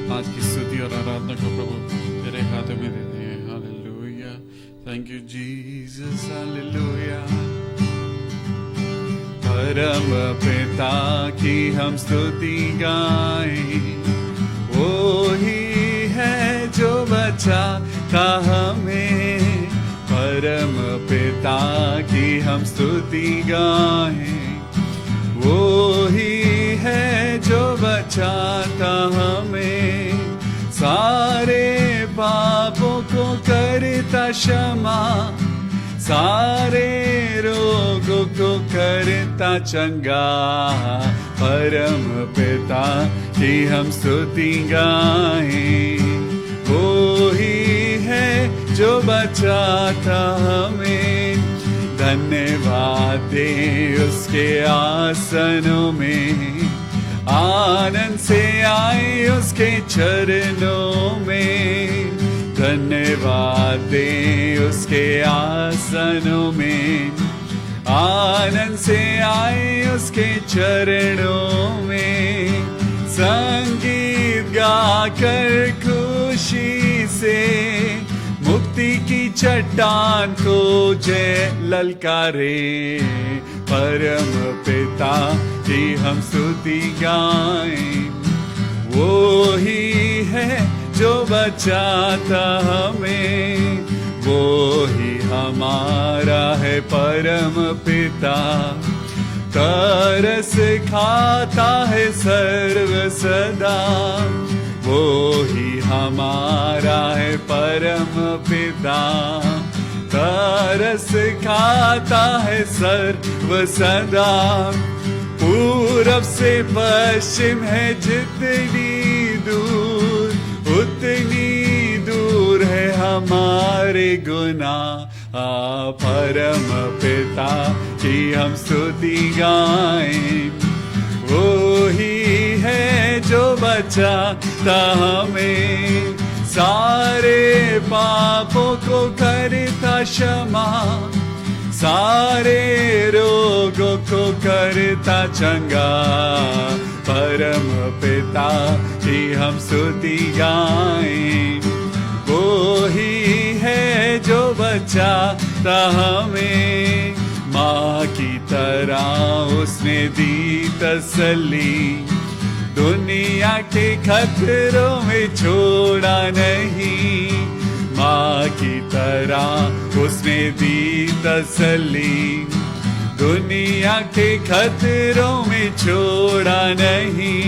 आज की स्तुति और आराधना को प्रभु तेरे हाथों में देते हैं। Hallelujah, thank you Jesus, hallelujah. परम पिता की हम स्तुति गाएं, वो ही है जो बचाता हमें। परम पिता की हम स्तुति गाएं, वो ही है जो बचाता हमें। सारे पापों को करता क्षमा, सारे रोगों को करता चंगा। परम पिता की हम स्तुति गाएं, वो ही है जो बचाता हमें। धन्यवाद दे उसके आसनों में, आनंद से आए उसके चरणों में। धन्यवाद दे उसके आसनों में, आनंद से आए उसके चरणों में। संगीत गाकर खुशी से मुक्ति की चट्टान को जय ललकारे। परम पिता की हम स्तुति गाएं, वो ही है जो बचाता हमें। वो ही हमारा है परम पिता, तरस खाता है सर्व सदा। वो ही हमारा है परम पिता, तरस खाता है सर्व सदा। पूरब से पश्चिम है जितनी दूर, उतनी दूर है हमारे गुनाह। परम पिता की हम स्तुति गाएं, वो ही है जो बचाता हमें। सारे पापों को करता क्षमा, सारे रोगों को करता चंगा। परम पिता की हम स्तुति गाएं, वो ही है जो बचाता हमें। माँ की तरह उसने दी तसल्ली, दुनिया के खतरों में छोड़ा नहीं। माँ की तरह उसने दी तसल्ली, दुनिया के खतरों में छोड़ा नहीं।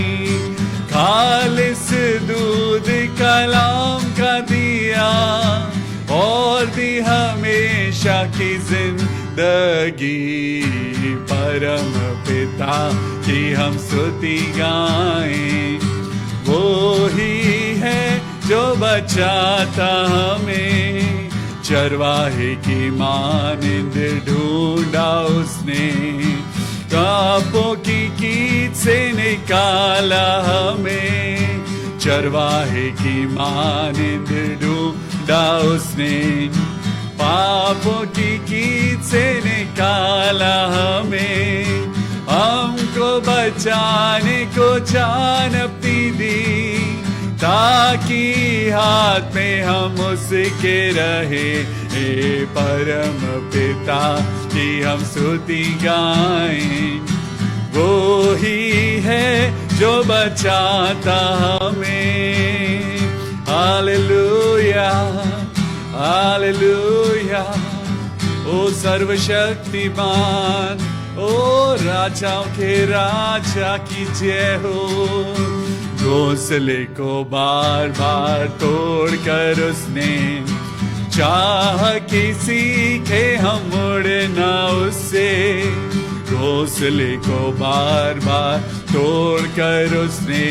खालिस दूध कलाम का दिया, और दी हमेशा की जिंदगी। परम पिता की हम स्तुति गाएं, वो ही है जो बचाता हमें। चरवाहे की मानिंद ढूंढा उसने, कांपों की कीच से निकाला हमें। चरवाहे की मानिंद ढूंढा उसने, पापों की कीच से निकाला हमें। हमको बचाने को जान अपनी दी, ताकि हाथ में हम उसके रहे। हे परम पिता की हम स्तुति गाएं, वो ही है जो बचाता हमें। Hallelujah, hallelujah. ओ सर्वशक्तिमान, ओ राजाओं के राजा की जय हो। घोंसले को बार बार तोड़ कर उसने चाह कि सीखे हम मुड़ना उससे। घोंसले को बार बार तोड़ कर उसने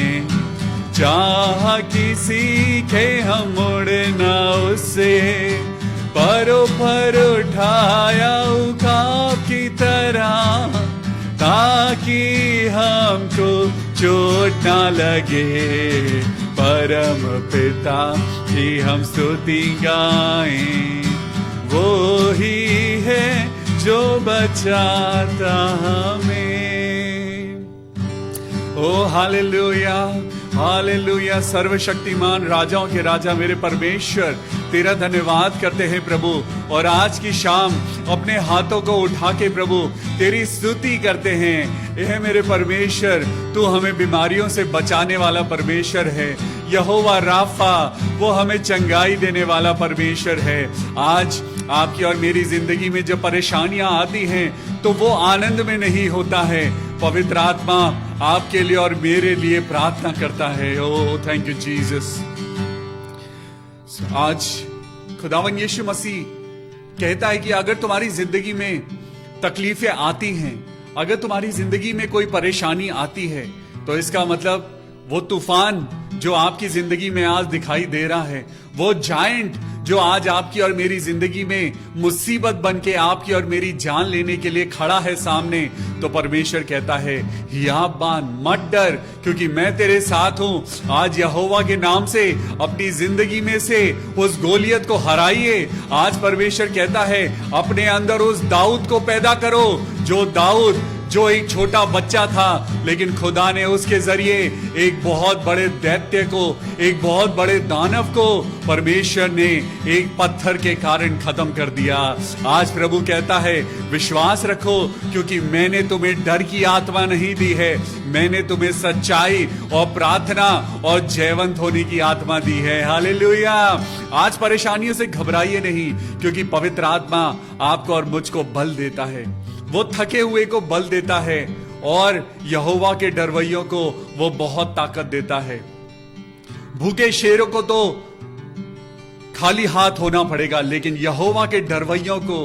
चाह कि सीखे हम मुड़ना उससे। परों पर उठाया उकाब की तरह, ताकि हमको चोट ना लगे। परम पिता की हम स्तुति गाएं, वो ही है जो बचाता हमें। ओ हालेलुया, हालेलुया। सर्वशक्तिमान राजाओं के राजा मेरे परमेश्वर, तेरा धन्यवाद करते हैं प्रभु। और आज की शाम अपने हाथों को उठा के प्रभु तेरी स्तुति करते हैं। यह मेरे परमेश्वर, तू हमें बीमारियों से बचाने वाला परमेश्वर है। यहोवा राफा, वो हमें चंगाई देने वाला परमेश्वर है। आज आपकी और मेरी जिंदगी में जब परेशानियां आती हैं तो वो आनंद में नहीं होता है। पवित्र आत्मा आपके लिए और मेरे लिए प्रार्थना करता है। ओ थैंक यू जीसस। आज खुदावन यीशु मसीह कहता है कि अगर तुम्हारी जिंदगी में तकलीफें आती हैं, अगर तुम्हारी जिंदगी में कोई परेशानी आती है, तो इसका मतलब वो तूफान जो आपकी जिंदगी में आज दिखाई दे रहा है, वो जायंट जो आज आपकी और मेरी जिंदगी में मुसीबत बन के आपकी और मेरी जान लेने के लिए खड़ा है सामने, तो परमेश्वर कहता है हियाबान मत डर, क्योंकि मैं तेरे साथ हूं। आज यहोवा के नाम से अपनी जिंदगी में से उस गोलियत को हराइए। आज परमेश्वर कहता है अपने अंदर उस दाऊद को पैदा करो, जो दाऊद जो एक छोटा बच्चा था, लेकिन खुदा ने उसके जरिए एक बहुत बड़े दैत्य को, एक बहुत बड़े दानव को परमेश्वर ने एक पत्थर के कारण खत्म कर दिया। आज प्रभु कहता है विश्वास रखो, क्योंकि मैंने तुम्हें डर की आत्मा नहीं दी है, मैंने तुम्हें सच्चाई और प्रार्थना और जयवंत होने की आत्मा दी है। हालेलुया। आज परेशानियों से घबराइए नहीं, क्योंकि पवित्र आत्मा आपको और मुझको बल देता है। वो थके हुए को बल देता है और यहोवा के डरवैयों को वो बहुत ताकत देता है। भूखे शेरों को तो खाली हाथ होना पड़ेगा, लेकिन यहोवा के डरवैयों को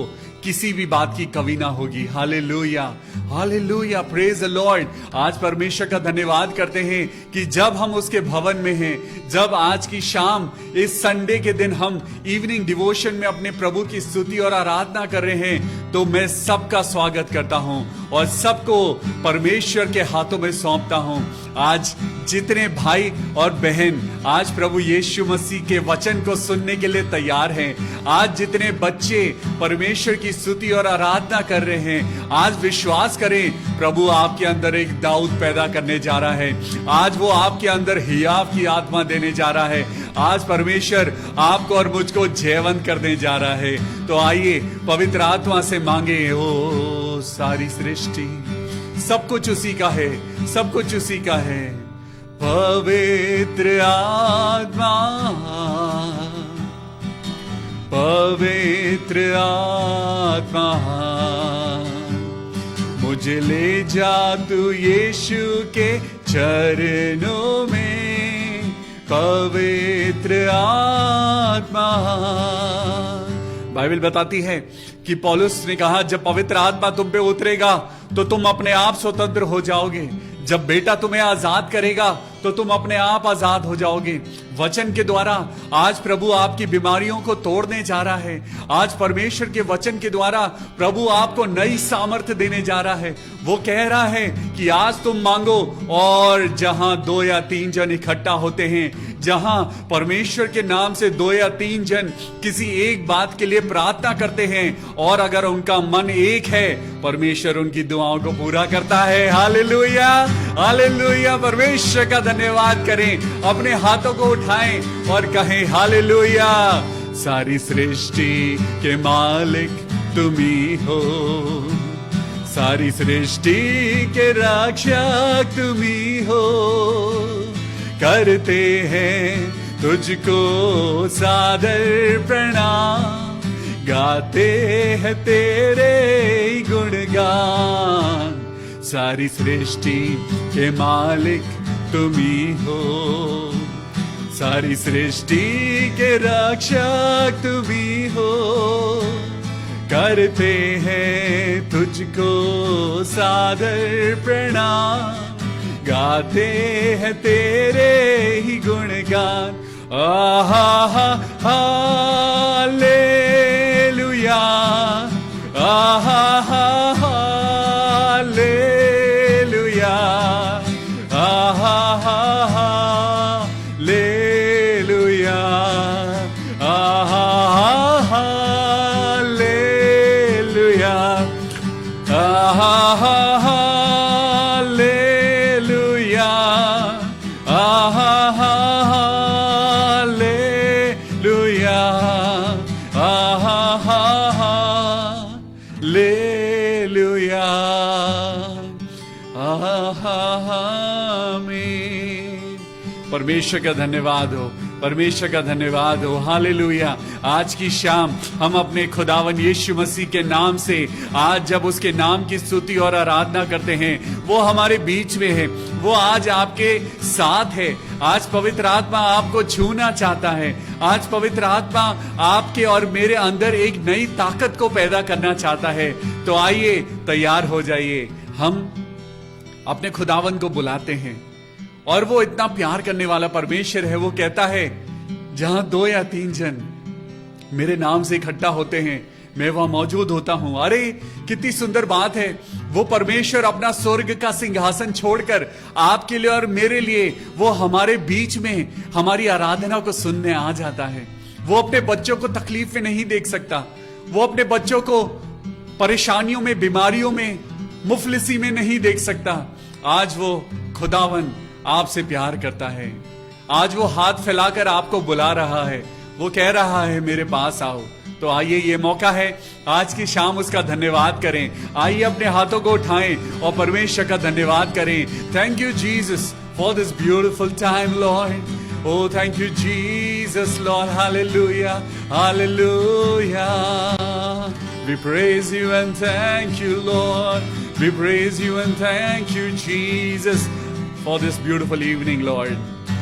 किसी भी बात की कमी ना होगी। Hallelujah, hallelujah, praise the Lord. आज परमेश्वर का धन्यवाद करते हैं कि जब हम उसके भवन में हैं, जब आज की शाम इस संडे के दिन हम इवनिंग डिवोशन में अपने प्रभु की स्तुति और आराधना कर रहे हैं, तो मैं सबका स्वागत करता हूं और सबको परमेश्वर के हाथों में सौंपता हूं। आज जितने भाई और बहन आज प्रभु यीशु मसीह के वचन को सुनने के लिए तैयार हैं, आज जितने बच्चे परमेश्वर की स्तुति और आराधना कर रहे हैं, आज विश्वास करें प्रभु आपके अंदर एक दाऊद पैदा करने जा रहा है। आज वो आपके अंदर हियाव की आत्मा देने जा रहा है। आज परमेश्वर आपको और मुझको जयवंत करने जा रहा है। तो आइए पवित्र आत्मा से मांगे। ओ सारी सृष्टि, सब कुछ उसी का है, सब कुछ उसी का है। पवित्र आत्मा, पवित्र आत्मा, मुझे ले जा तू यीशु के चरणों में। पवित्र आत्मा, बाइबल बताती है कि पौलुस ने कहा जब पवित्र आत्मा तुम पे उतरेगा तो तुम अपने आप स्वतंत्र हो जाओगे। जब बेटा तुम्हें आजाद करेगा तो तुम अपने आप आजाद हो जाओगे। वचन के द्वारा आज प्रभु आपकी बीमारियों को तोड़ने जा रहा है। आज परमेश्वर के वचन के द्वारा प्रभु आपको नई सामर्थ्य देने जा रहा है। वो कह रहा है कि आज तुम मांगो, और जहां 2 या 3 जन इकट्ठा होते हैं, जहां परमेश्वर के नाम से 2 या 3 जन किसी एक बात के लिए प्रार्थना करते हैं, और अगर उनका मन एक है, परमेश्वर उनकी दुआओं को पूरा करता है। Hallelujah, hallelujah. परमेश्वर का धन्यवाद करें, अपने हाथों को उठाएं और कहें हालेलुया। सारी सृष्टि के मालिक तुम ही हो, सारी सृष्टि के रक्षक तुम ही हो। करते हैं तुझको सादर प्रणाम, गाते हैं तेरे गुणगान। सारी सृष्टि के मालिक तुम ही हो, सारी सृष्टि के रक्षक तुम ही हो। करते हैं तुझको सादर प्रणाम, गाते हैं तेरे ही गुणगान। आहा हा हालेलुया, आहा हा हालेलुया, आहा हा हालेलुया, आहा हा हालेलुया, आहा हा हालेलुया, आहा परमेश्वर का धन्यवाद हो, परमेश्वर का धन्यवाद हो। हालेलुया। आज की शाम हम अपने खुदावन यीशु मसीह के नाम से, आज जब उसके नाम की स्तुति और आराधना करते हैं, वो हमारे बीच में है, वो आज आपके साथ है। आज पवित्र आत्मा आपको छूना चाहता है। आज पवित्र आत्मा आपके और मेरे अंदर एक नई ताकत को पैदा करना चाहता है। तो आइए, तैयार हो जाइए। हम अपने खुदावन को बुलाते हैं और वो इतना प्यार करने वाला परमेश्वर है। वो कहता है, जहां 2 या 3 जन मेरे नाम से इकट्ठा होते हैं, मैं वहां मौजूद होता हूं। अरे कितनी सुंदर बात है। वो परमेश्वर अपना स्वर्ग का सिंहासन छोड़कर आपके लिए और मेरे लिए वो हमारे बीच में हमारी आराधना को सुनने आ जाता है। वो अपने बच्चों को तकलीफ में नहीं देख सकता। वो अपने बच्चों को परेशानियों में, बीमारियों में, मुफलिसी में नहीं देख सकता। आज वो खुदावन आपसे प्यार करता है। आज वो हाथ फैलाकर आपको बुला रहा है। वो कह रहा है, मेरे पास आओ। तो आइए, ये मौका है, आज की शाम उसका धन्यवाद करें। आइए अपने हाथों को उठाएं और परमेश्वर का धन्यवाद करें। Thank you Jesus for this beautiful time Lord. Oh, thank you, Jesus, Lord. Hallelujah. Hallelujah. We praise you and thank you, Lord. We praise you and thank you, Jesus, for this beautiful evening, Lord.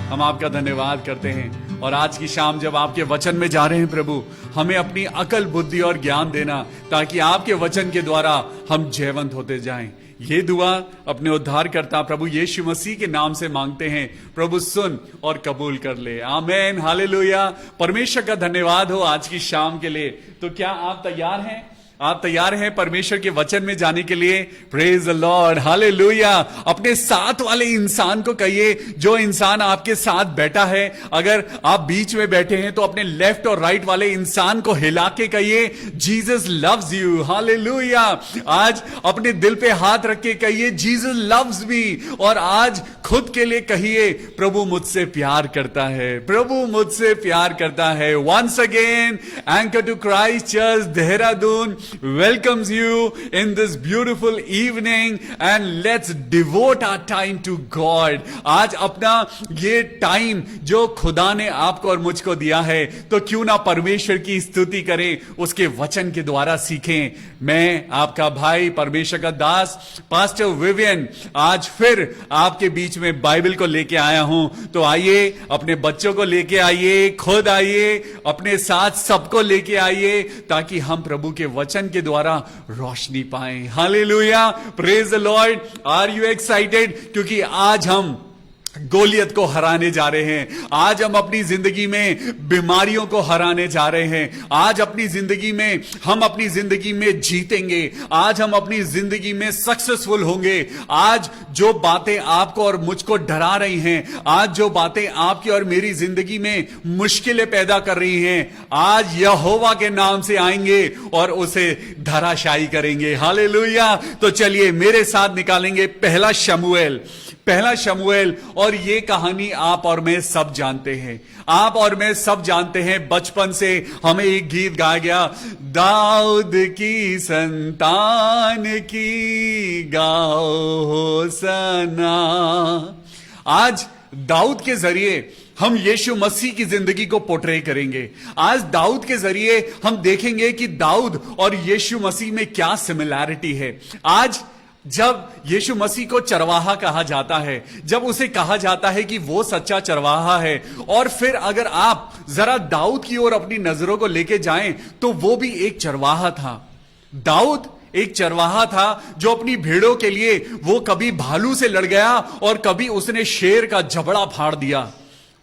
हम आपका धन्यवाद करते हैं। और आज की शाम जब आपके वचन में जा रहे हैं प्रभु, हमें अपनी अकल, बुद्धि और ज्ञान देना, ताकि आपके वचन के द्वारा हम जयवंत होते जाएं। ये दुआ अपने उद्धारकर्ता प्रभु यीशु मसीह के नाम से मांगते हैं। प्रभु सुन और कबूल कर ले। आमेन। हालेलुया। परमेश्वर का धन्यवाद हो आज की शाम के लिए। तो क्या आप तैयार हैं? आप तैयार हैं परमेश्वर के वचन में जाने के लिए? Praise the Lord. हालेलुया। अपने साथ वाले इंसान को कहिए, जो इंसान आपके साथ बैठा है, अगर आप बीच में बैठे हैं तो अपने लेफ्ट और राइट वाले इंसान को हिला के कहिए, जीसस लव्स यू। हालेलुया। आज अपने दिल पे हाथ रख के कहिए, जीसस लव्स मी। और आज खुद के लिए कहिए, प्रभु मुझसे प्यार करता है, प्रभु मुझसे प्यार करता है। Once again, anchor to Christ Church Dehradun welcomes you in this beautiful evening, and let's devote our time to God. आज अपना ये टाइम जो खुदा ने आपको और मुझको दिया है, तो क्यों ना परमेश्वर की स्तुति करें, उसके वचन के द्वारा सीखें। मैं आपका भाई, परमेश्वर का दास, पास्टर विवियन, आज फिर आपके बीच में बाइबल को लेके आया हूं। तो आइए, अपने बच्चों को लेके आइए, खुद आइए, अपने साथ सबको लेके आइए, ताकि हम प्रभु के वचन के द्वारा रोशनी पाएं। Hallelujah. Praise the Lord. Are you excited? क्योंकि आज हम गोलियत को हराने जा रहे हैं। आज हम अपनी जिंदगी में बीमारियों को हराने जा रहे हैं। आज अपनी जिंदगी में हम अपनी जिंदगी में जीतेंगे। आज हम अपनी जिंदगी में सक्सेसफुल होंगे। आज जो बातें आपको और मुझको डरा रही हैं, आज जो बातें आपकी और मेरी जिंदगी में मुश्किलें पैदा कर रही हैं, आज यहोवा के नाम से आएंगे और उसे धराशायी करेंगे। हालेलुया। तो चलिए मेरे साथ निकालेंगे पहला शमूएल। और ये कहानी आप और मैं सब जानते हैं। आप और मैं सब जानते हैं, बचपन से हमें एक गीत गाया गया, दाऊद की संतान की गाओ होसना। आज दाऊद के जरिए हम यीशु मसीह की जिंदगी को पोर्ट्रे करेंगे। आज दाऊद के जरिए हम देखेंगे कि दाऊद और यीशु मसीह में क्या सिमिलैरिटी है। आज जब यीशु मसीह को चरवाहा कहा जाता है, जब उसे कहा जाता है कि वो सच्चा चरवाहा है, और फिर अगर आप जरा दाऊद की ओर अपनी नजरों को लेके जाएं, तो वो भी एक चरवाहा था। दाऊद एक चरवाहा था जो अपनी भेड़ों के लिए वो कभी भालू से लड़ गया और कभी उसने शेर का जबड़ा फाड़ दिया।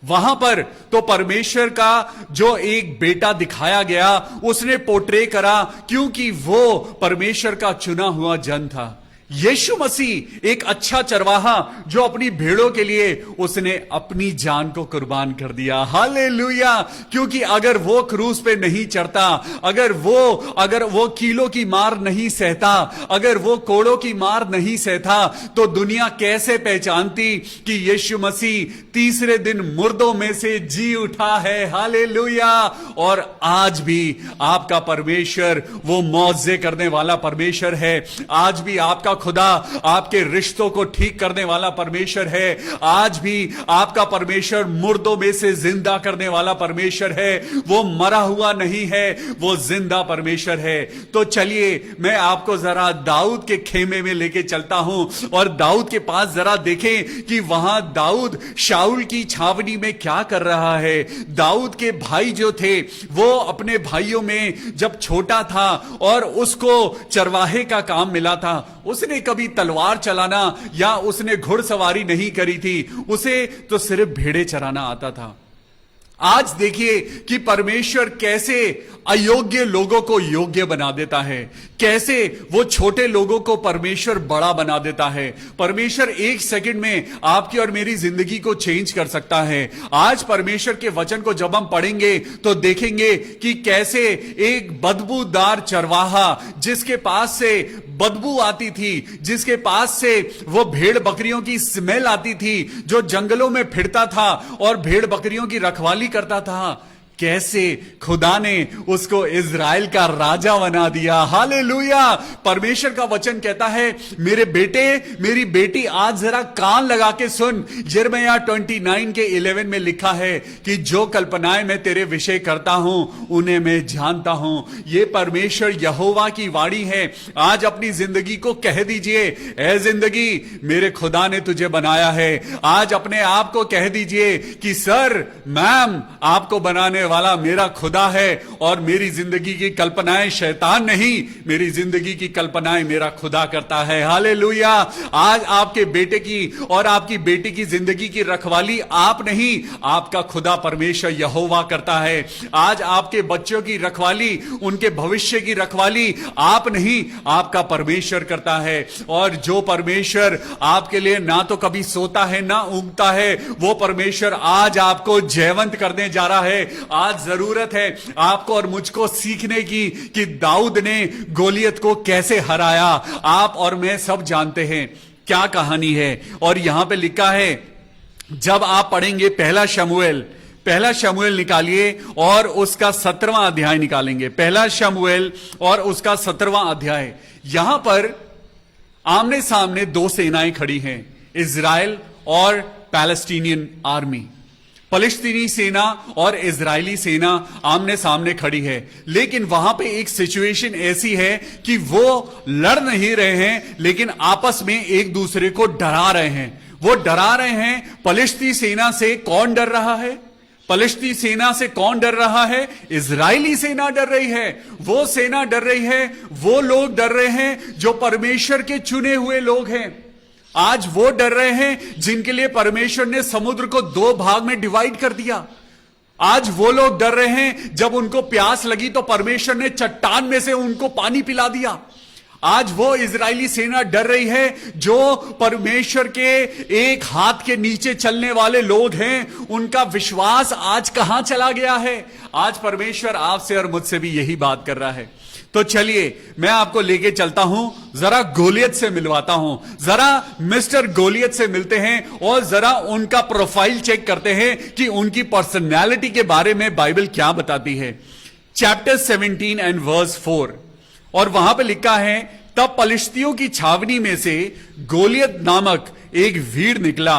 वहां पर तो परमेश्वर का जो एक बेटा दिखाया गया, उसने पोर्ट्रे करा, क्योंकि वो परमेश्वर का चुना हुआ जन था। यीशु मसीह एक अच्छा चरवाहा जो अपनी भेड़ों के लिए उसने अपनी जान को कुर्बान कर दिया। हालेलुया। क्योंकि अगर वो क्रूस पे नहीं चढ़ता, अगर वो कीलों की मार नहीं सहता, अगर वो कोड़ों की मार नहीं सहता, तो दुनिया कैसे पहचानती कि यीशु मसीह तीसरे दिन मुर्दों में से जी उठा है। हालेलुया। और आज भी आपका परमेश्वर वो मौजे करने वाला परमेश्वर है। आज भी आपका खुदा आपके रिश्तों को ठीक करने वाला परमेश्वर है। आज भी आपका परमेश्वर मुर्दों में से जिंदा करने वाला परमेश्वर है। वो मरा हुआ नहीं है, वो जिंदा परमेश्वर है। तो चलिए मैं आपको जरा दाऊद के खेमे में लेके चलता हूं और दाऊद के पास जरा देखें कि वहां दाऊद शाऊल की छावनी में क्या कर रहा है। दाऊद के भाई जो थे वो अपने भाइयों में जब छोटा था और उसको चरवाहे का काम मिला था, उसने कभी तलवार चलाना या उसने घुड़सवारी नहीं करी थी, उसे तो सिर्फ भेड़े चराना आता था। आज देखिए कि परमेश्वर कैसे अयोग्य लोगों को योग्य बना देता है, कैसे वो छोटे लोगों को परमेश्वर बड़ा बना देता है। परमेश्वर एक सेकंड में आपकी और मेरी जिंदगी को चेंज कर सकता है। आज परमेश्वर के वचन को जब हम पढ़ेंगे तो देखेंगे कि कैसे एक बदबूदार चरवाहा, जिसके पास से बदबू आती थी, जिसके पास से वो भेड़ बकरियों की स्मेल आती थी, जो जंगलों में फिरता था और भेड़ बकरियों की रखवाली करता था, कैसे खुदा ने उसको इज़राइल का राजा बना दिया। हालेलुया। परमेश्वर का वचन कहता है, मेरे बेटे मेरी बेटी आज जरा कान लगा के सुन। यिर्मयाह 29 के 11 में लिखा है कि जो कल्पनाएं मैं तेरे विषय करता हूं उन्हें मैं जानता हूं। ये परमेश्वर यहोवा की वाणी है। आज अपनी जिंदगी को कह दीजिए, ऐ जिंदगी मेरे खुदा ने तुझे बनाया है। आज अपने आप को कह दीजिए कि सर मैम आपको बनाने वाला मेरा खुदा है और मेरी जिंदगी की कल्पनाएं शैतान नहीं, मेरी जिंदगी की कल्पनाएं मेरा खुदा करता है। हालेलुया। आज आपके बेटे की और आपकी बेटी की जिंदगी की रखवाली आप नहीं, आपका खुदा परमेश्वर यहोवा करता है। आज आपके बच्चों की रखवाली, उनके भविष्य की रखवाली आप नहीं, आपका परमेश्वर करता है। और जो परमेश्वर आपके लिए ना तो कभी सोता है ना ऊँगता है, वो परमेश्वर आज आपको जयवंत करने जा रहा है। आज जरूरत है आपको और मुझको सीखने की कि दाऊद ने गोलियत को कैसे हराया। आप और मैं सब जानते हैं क्या कहानी है। और यहां पे लिखा है, जब आप पढ़ेंगे पहला शमूएल निकालिए और उसका 17वां अध्याय निकालेंगे। पहला शमूएल और उसका 17वां अध्याय। यहां पर आमने सामने दो सेनाएं खड़ी हैं, इजराइल और पैलेस्टीनियन आर्मी। फलस्तीनी सेना और इजरायली सेना आमने सामने खड़ी है, लेकिन वहां पे एक सिचुएशन ऐसी है कि वो लड़ नहीं रहे हैं, लेकिन आपस में एक दूसरे को डरा रहे हैं। वो डरा रहे हैं। फलस्तीनी सेना से कौन डर रहा है? फलस्तीनी सेना से कौन डर रहा है? इजरायली सेना डर रही है। वो सेना डर रही है, वो लोग डर रहे हैं जो परमेश्वर के चुने हुए लोग हैं। आज वो डर रहे हैं जिनके लिए परमेश्वर ने समुद्र को 2 भाग में डिवाइड कर दिया। आज वो लोग डर रहे हैं जब उनको प्यास लगी तो परमेश्वर ने चट्टान में से उनको पानी पिला दिया। आज वो इजरायली सेना डर रही है जो परमेश्वर के एक हाथ के नीचे चलने वाले लोग हैं। उनका विश्वास आज कहां चला गया है? आज परमेश्वर आपसे और मुझसे भी यही बात कर रहा है। तो चलिए मैं आपको लेके चलता हूं, जरा गोलियत से मिलवाता हूं, जरा मिस्टर गोलियत से मिलते हैं और जरा उनका प्रोफाइल चेक करते हैं कि उनकी पर्सनैलिटी के बारे में बाइबल क्या बताती है। Chapter 17 and verse 4। और वहां पे लिखा है, तब पलिश्तियों की छावनी में से गोलियत नामक एक वीर निकला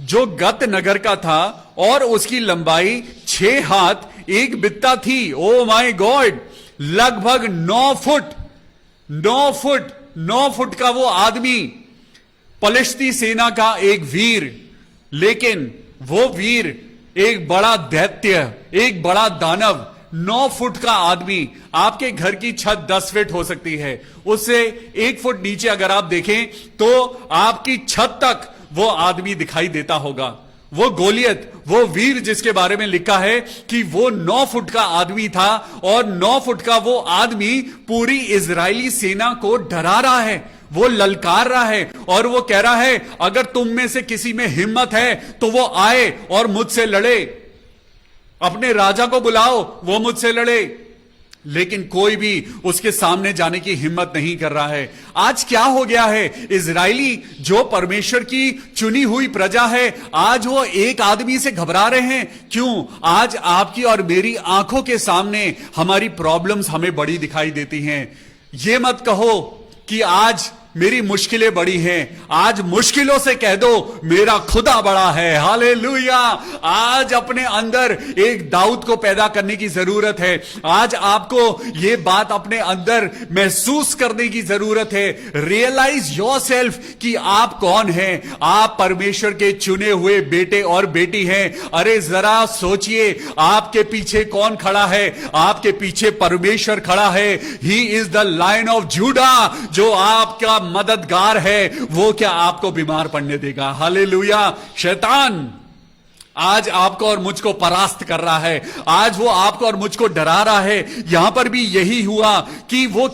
जो गत नगर का था और उसकी लंबाई 6 हाथ 1 बित्ता थी। ओ माय गॉड, लगभग 9 फुट का वो आदमी, फलस्तीनी सेना का एक वीर। लेकिन वो वीर एक बड़ा दैत्य, एक बड़ा दानव, 9 फुट का आदमी। आपके घर की छत 10 फीट हो सकती है, उससे 1 फुट नीचे अगर आप देखें तो आपकी छत तक वो आदमी दिखाई देता होगा। वो गोलियत, वो वीर जिसके बारे में लिखा है कि वो 9 फुट का आदमी था और 9 फुट का वो आदमी पूरी इजरायली सेना को डरा रहा है, वो ललकार रहा है और वो कह रहा है, अगर तुम में से किसी में हिम्मत है तो वो आए और मुझसे लड़े, अपने राजा को बुलाओ, वो मुझसे लड़े। लेकिन कोई भी उसके सामने जाने की हिम्मत नहीं कर रहा है। आज क्या हो गया है? इजरायली जो परमेश्वर की चुनी हुई प्रजा है, आज वो एक आदमी से घबरा रहे हैं। क्यों? आज आपकी और मेरी आंखों के सामने हमारी प्रॉब्लम्स हमें बड़ी दिखाई देती हैं। ये मत कहो कि आज मेरी मुश्किलें बड़ी हैं, आज मुश्किलों से कह दो मेरा खुदा बड़ा है। हालेलुया। आज अपने अंदर एक दाऊद को पैदा करने की जरूरत है। आज आपको यह बात अपने अंदर महसूस करने की जरूरत है। रियलाइज योरसेल्फ कि आप कौन हैं। आप परमेश्वर के चुने हुए बेटे और बेटी हैं। अरे जरा सोचिए, आपके पीछे कौन खड़ा है? आपके पीछे परमेश्वर खड़ा है। He is the lion of Judah, जो आपका मददगार है। वो क्या आपको बीमार पड़ने देगा? हालेलुया। शैतान आज आपको और मुझको परास्त कर रहा है। आज वो आपको और मुझको डरा रहा है। यहां पर भी यही हुआ कि वो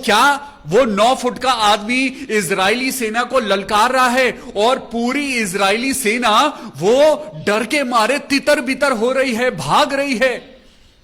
9 फुट का आदमी इजरायली सेना को ललकार रहा है और पूरी इजरायली सेना वो डर के मारे तितर बितर हो रही है, भाग रही है।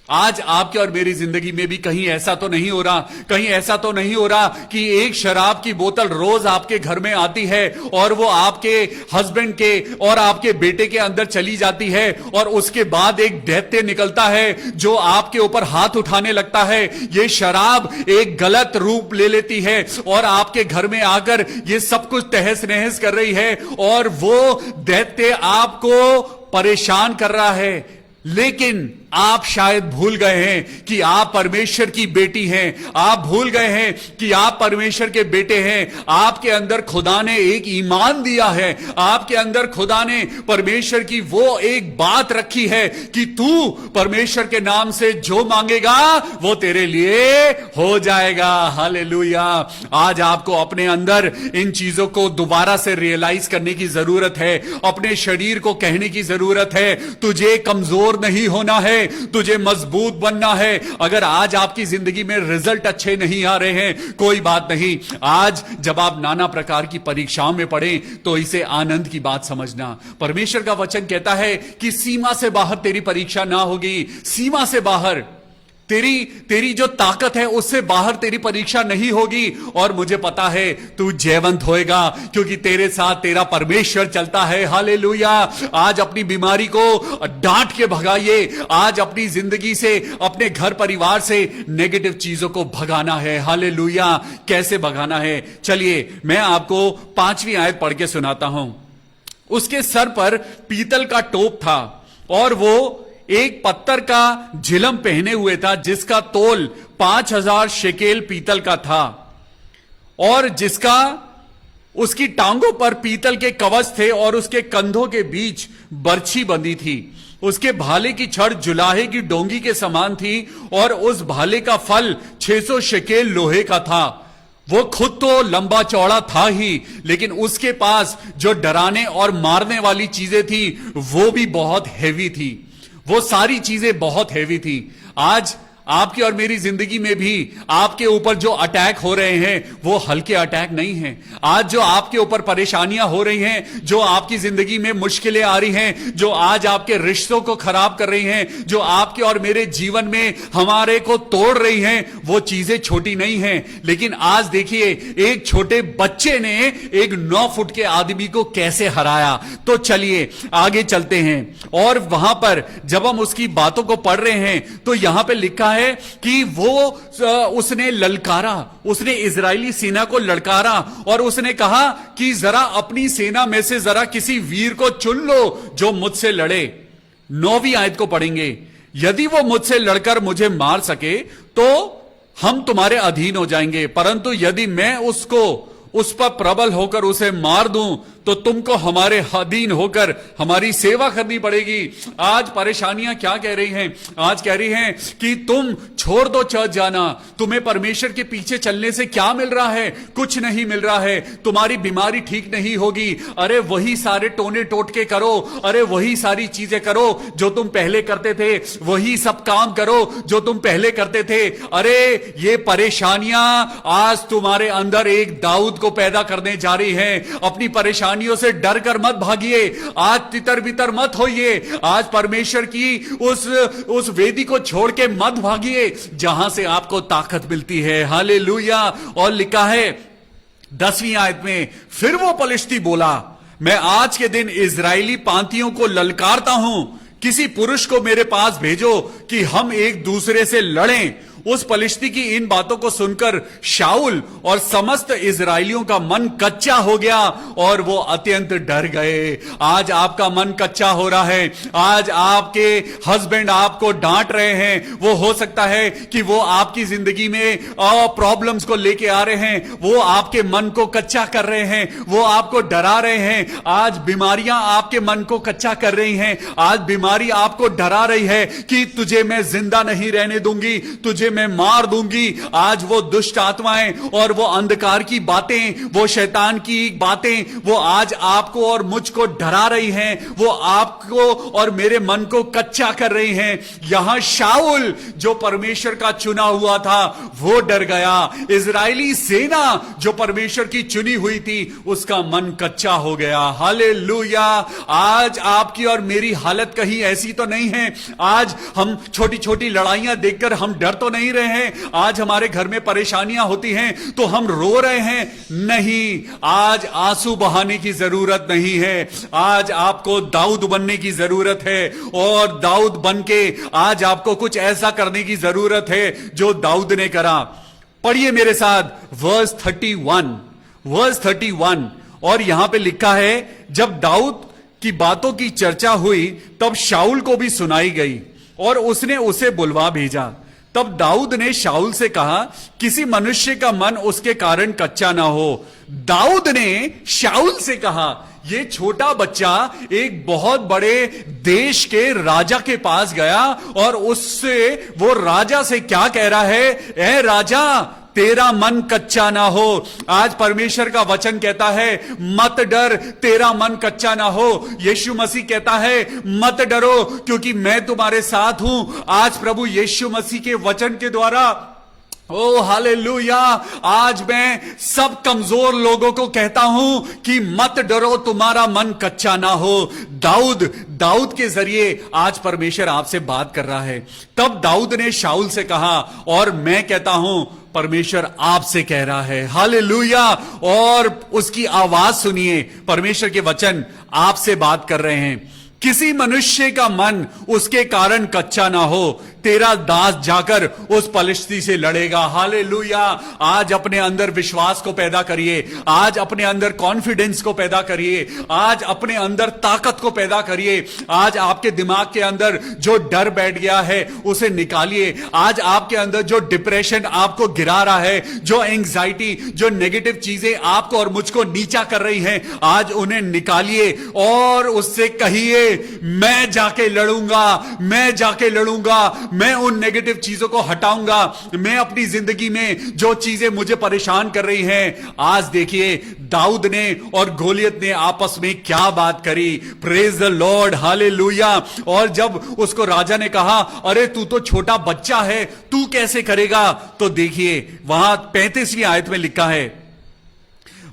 आज आपके और मेरी जिंदगी में भी कहीं ऐसा तो नहीं हो रहा, कहीं ऐसा तो नहीं हो रहा कि एक शराब की बोतल रोज आपके घर में आती है और वो आपके हस्बैंड के और आपके बेटे के अंदर चली जाती है और उसके बाद एक दैत्य निकलता है जो आपके ऊपर हाथ उठाने लगता है। ये शराब एक गलत रूप ले लेती है और आपके घर में आकर ये सब कुछ तहस नहस कर रही है और वो दैत्य आपको परेशान कर रहा है। लेकिन आप शायद भूल गए हैं कि आप परमेश्वर की बेटी हैं। आप भूल गए हैं कि आप परमेश्वर के बेटे हैं। आपके अंदर खुदा ने एक ईमान दिया है। आपके अंदर खुदा ने परमेश्वर की वो एक बात रखी है कि तू परमेश्वर के नाम से जो मांगेगा वो तेरे लिए हो जाएगा। हालेलुया। आज आपको अपने अंदर इन चीजों को दोबारा से रियलाइज करने की जरूरत है। अपने शरीर को कहने की जरूरत है, तुझे कमजोर नहीं होना है, तुझे मजबूत बनना है। अगर आज आपकी जिंदगी में रिजल्ट अच्छे नहीं आ रहे हैं, कोई बात नहीं। आज जब आप नाना प्रकार की परीक्षाओं में पड़े तो इसे आनंद की बात समझना। परमेश्वर का वचन कहता है कि सीमा से बाहर तेरी परीक्षा ना होगी। सीमा से बाहर तेरी जो ताकत है उससे बाहर तेरी परीक्षा नहीं होगी। और मुझे पता है तू जयवंत होएगा क्योंकि तेरे साथ तेरा परमेश्वर चलता है। हालेलुया। आज अपनी बीमारी को डांट के भगाइए। आज अपनी जिंदगी से, अपने घर परिवार से नेगेटिव चीजों को भगाना है। हालेलुया। कैसे भगाना है? चलिए मैं आपको 5वीं आयत पढ़ के सुनाता हूं। उसके सर पर पीतल का टोप था और वो एक पत्थर का झिलम पहने हुए था जिसका तोल 5000 शेकेल पीतल का था और जिसका उसकी टांगों पर पीतल के कवच थे और उसके कंधों के बीच बर्छी बंधी थी। उसके भाले की छड़ जुलाहे की डोंगी के समान थी और उस भाले का फल 600 शेकेल लोहे का था। वो खुद तो लंबा चौड़ा था ही, लेकिन उसके पास जो डराने और मारने वाली चीजें थी वो भी बहुत हैवी थी। वो सारी चीजें बहुत हैवी थी। आज आपकी और मेरी जिंदगी में भी आपके ऊपर जो अटैक हो रहे हैं वो हल्के अटैक नहीं हैं। आज जो आपके ऊपर परेशानियां हो रही हैं, जो आपकी जिंदगी में मुश्किलें आ रही हैं, जो आज आपके रिश्तों को खराब कर रही हैं, जो आपके और मेरे जीवन में हमारे को तोड़ रही हैं, वो चीजें छोटी नहीं हैं। लेकिन आज देखिए, एक छोटे बच्चे ने एक 9 फुट के आदमी को कैसे हराया। तो चलिए आगे चलते हैं और वहां पर जब हम उसकी बातों को पढ़ रहे हैं तो यहां पे लिखा है कि उसने ललकारा, उसने इजरायली सेना को ललकारा और उसने कहा कि जरा अपनी सेना में से जरा किसी वीर को चुन लो जो मुझसे लड़े। 9वीं आयत को पढ़ेंगे। यदि वो मुझसे लड़कर मुझे मार सके तो हम तुम्हारे अधीन हो जाएंगे, परंतु यदि मैं उस पर प्रबल होकर उसे मार दूं तो तुमको हमारे अधीन होकर हमारी सेवा करनी पड़ेगी। आज परेशानियां क्या कह रही हैं? आज कह रही हैं कि तुम छोड़ दो चर्च जाना, तुम्हें परमेश्वर के पीछे चलने से क्या मिल रहा है? कुछ नहीं मिल रहा है। तुम्हारी बीमारी ठीक नहीं होगी। अरे वही सारे टोने टोटके करो, अरे वही सारी चीजें करो जो तुम पहले करते थे, वही सब काम करो जो तुम पहले करते थे। अरे ये परेशानियां आज तुम्हारे अंदर एक दाऊद को पैदा करने जा रही हैं। अपनी परेशानियों से डर कर मत भागिए। आज तितर बितर मत होइए। आज परमेश्वर की उस वेदी को छोड़ के मत भागिए जहां से आपको ताकत मिलती है। हालेलुया। और लिखा है 10वीं आयत में, फिर वो पलिश्ती बोला, मैं आज के दिन इजरायली पांतियों को ललकारता हूं, किसी पुरुष को मेरे पास भेजो कि हम एक दूसरे से लड़ें। उस पलिश्ती की इन बातों को सुनकर शाऊल और समस्त इजरायलियों का मन कच्चा हो गया और वो अत्यंत डर गए। आज आपका मन कच्चा हो रहा है, आज आपके हस्बैंड आपको डांट रहे हैं, वो हो सकता है कि वो आपकी जिंदगी में प्रॉब्लम्स को लेके आ रहे हैं, वो आपके मन को कच्चा कर रहे हैं, वो आपको डरा रहे हैं। आज बीमारियां आपके मन को कच्चा कर रही हैं, आज बीमारी आपको डरा रही है कि तुझे मैं जिंदा नहीं रहने दूंगी, तुझे मैं मार दूंगी। आज वो दुष्ट आत्माएं और वो अंधकार की बातें, वो शैतान की बातें, वो आज आपको और मुझको डरा रही हैं, वो आपको और मेरे मन को कच्चा कर रही हैं। यहां शाऊल जो परमेश्वर का चुना हुआ था वो डर गया, इजरायली सेना जो परमेश्वर की चुनी हुई थी उसका मन कच्चा हो गया। हालेलुया। आज आपकी और मेरी हालत कहीं ऐसी तो नहीं है, आज हम छोटी छोटी लड़ाइयां देखकर हम डर तो नहीं रहे हैं, आज हमारे घर में परेशानियां होती हैं तो हम रो रहे हैं, नहीं। आज आंसू बहाने की जरूरत नहीं है, आज आपको दाऊद बनने की जरूरत है और दाऊद बन के आज आपको कुछ ऐसा करने की जरूरत है जो दाऊद ने करा। पढ़िए मेरे साथ वर्स 31 और यहां पे लिखा है, जब दाऊद की बातों की चर्चा हुई तब शाऊल को भी सुनाई गई और उसने उसे बुलवा भेजा। तब दाऊद ने शाऊल से कहा, किसी मनुष्य का मन उसके कारण कच्चा ना हो। दाऊद ने शाऊल से कहा, ये छोटा बच्चा एक बहुत बड़े देश के राजा के पास गया और उससे वो राजा से क्या कह रहा है, ए राजा तेरा मन कच्चा ना हो। आज परमेश्वर का वचन कहता है मत डर, तेरा मन कच्चा ना हो। यीशु मसीह कहता है मत डरो क्योंकि मैं तुम्हारे साथ हूं। आज प्रभु यीशु मसीह के वचन के द्वारा, ओ हालेलुया, आज मैं सब कमजोर लोगों को कहता हूं कि मत डरो, तुम्हारा मन कच्चा ना हो। दाऊद के जरिए आज परमेश्वर आपसे बात कर रहा है। तब दाऊद ने शाऊल से कहा, और मैं कहता हूं परमेश्वर आपसे कह रहा है। हालेलुया। और उसकी आवाज सुनिए, परमेश्वर के वचन आपसे बात कर रहे हैं। किसी मनुष्य का मन उसके कारण कच्चा ना हो, तेरा दास जाकर उस पलिश्ती से लड़ेगा। हालेलुया। आज अपने अंदर विश्वास को पैदा करिए, आज अपने अंदर कॉन्फिडेंस को पैदा करिए, आज अपने अंदर ताकत को पैदा करिए। आज आपके दिमाग के अंदर जो डर बैठ गया है उसे निकालिए। आज आपके अंदर जो डिप्रेशन आपको गिरा रहा है, जो एंजाइटी, जो नेगेटिव चीजें आपको और मुझको नीचा कर रही हैं, आज उन्हें निकालिए और उससे कहिए, मैं जाके लड़ूंगा, मैं जाके लड़ूंगा, मैं उन नेगेटिव चीजों को हटाऊंगा। मैं अपनी जिंदगी में जो चीजें मुझे परेशान कर रही हैं, आज देखिए दाऊद ने और गोलियत ने आपस में क्या बात करी। Praise the Lord. हालेलुया। और जब उसको राजा ने कहा, अरे तू तो छोटा बच्चा है, तू कैसे करेगा, तो देखिए वहां 35वीं आयत में लिखा है,